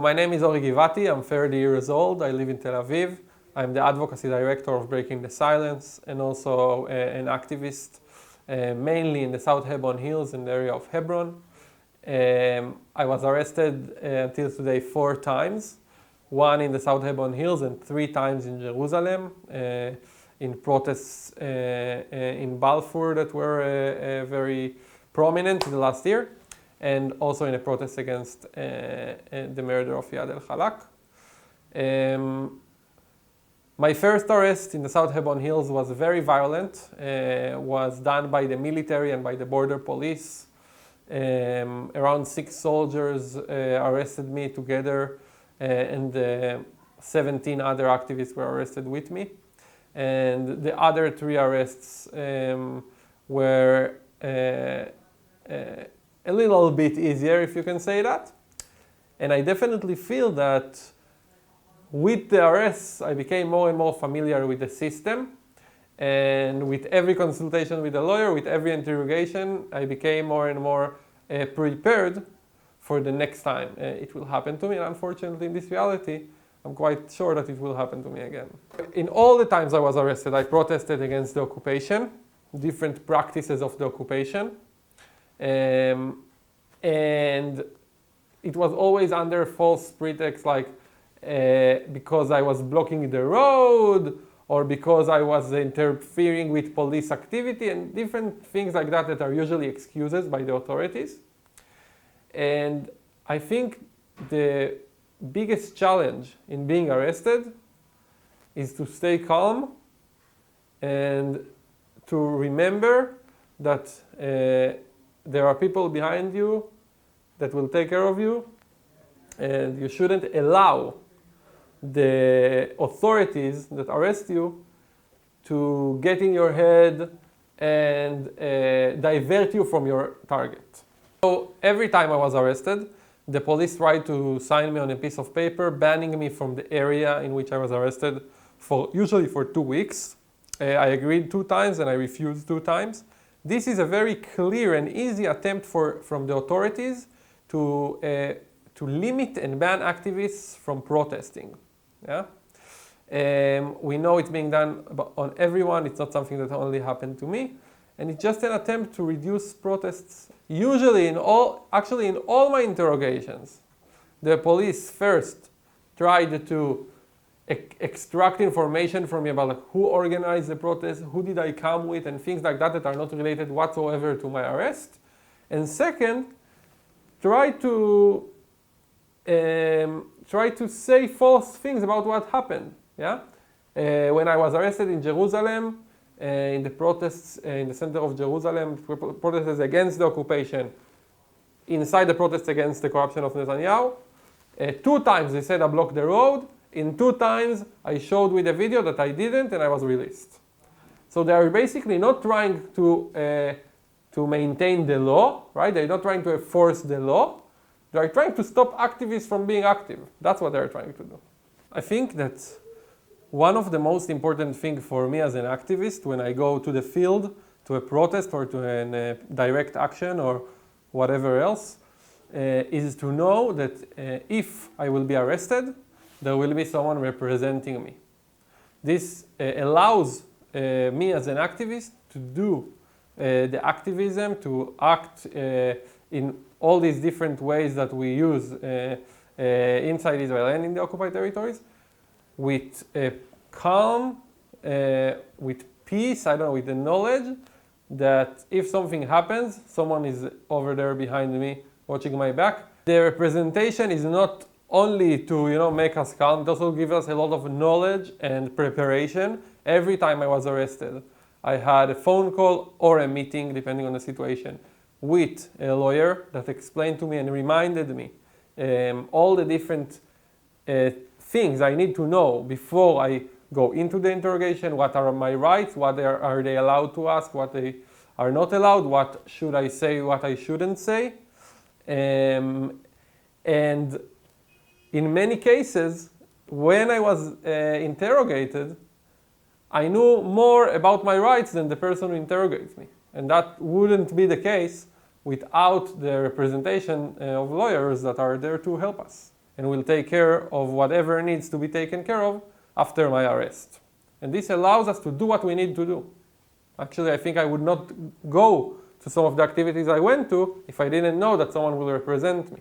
My name is Ori Givati. I'm 30 years old. I live in Tel-Aviv. I'm the advocacy director of Breaking the Silence and also an activist mainly in the South Hebron Hills in the area of Hebron. I was arrested until today 4 times, 1 in the South Hebron Hills and 3 times in Jerusalem in protests in Balfour that were very prominent in the last year, and also in a protest against the murder of Iyad el-Khalak. My first arrest in the South Hebron Hills was very violent, was done by the military and by the border police. Around 6 soldiers arrested me together, and 17 other activists were arrested with me. And the other 3 arrests were a little bit easier, if you can say that. And I definitely feel that with the arrests, I became more and more familiar with the system. And with every consultation with a lawyer, with every interrogation, I became more and more prepared for the next time it will happen to me. And unfortunately, in this reality, I'm quite sure that it will happen to me again. In all the times I was arrested, I protested against the occupation, different practices of the occupation. And it was always under false pretext, like because I was blocking the road, or because I was interfering with police activity, and different things like that that are usually excuses by the authorities. And I think the biggest challenge in being arrested is to stay calm and to remember that there are people behind you that will take care of you, and you shouldn't allow the authorities that arrest you to get in your head and divert you from your target. So every time I was arrested, the police tried to sign me on a piece of paper banning me from the area in which I was arrested usually for 2 weeks. I agreed 2 times and I refused 2 times. This is a very clear and easy attempt from the authorities to limit and ban activists from protesting. Yeah? We know it's being done on everyone. It's not something that only happened to me. And it's just an attempt to reduce protests. Usually, actually in all my interrogations, the police first tried to extract information from me about who organized the protest, who did I come with, and things like that that are not related whatsoever to my arrest. And second, try to say false things about what happened. Yeah? When I was arrested in Jerusalem, in the protests in the center of Jerusalem, protests against the occupation, inside the protests against the corruption of Netanyahu, 2 times they said I blocked the road. In 2 times, I showed with a video that I didn't, and I was released. So they are basically not trying to maintain the law, right? They're not trying to enforce the law. They are trying to stop activists from being active. That's what they're trying to do. I think that one of the most important things for me as an activist when I go to the field, to a protest or to a direct action or whatever else, is to know that if I will be arrested, there will be someone representing me. This allows me as an activist to do the activism, to act in all these different ways that we use inside Israel and in the occupied territories, with calm, with peace, with the knowledge that if something happens, someone is over there behind me watching my back. The representation is not only to make us calm, it also gives us a lot of knowledge and preparation. Every time I was arrested, I had a phone call or a meeting, depending on the situation, with a lawyer that explained to me and reminded me all the different things I need to know before I go into the interrogation. What are my rights? What are they allowed to ask? What they are not allowed? What should I say? What I shouldn't say? And in many cases, when I was interrogated, I knew more about my rights than the person who interrogates me. And that wouldn't be the case without the representation of lawyers that are there to help us. and will take care of whatever needs to be taken care of after my arrest. And this allows us to do what we need to do. Actually, I think I would not go to some of the activities I went to if I didn't know that someone will represent me.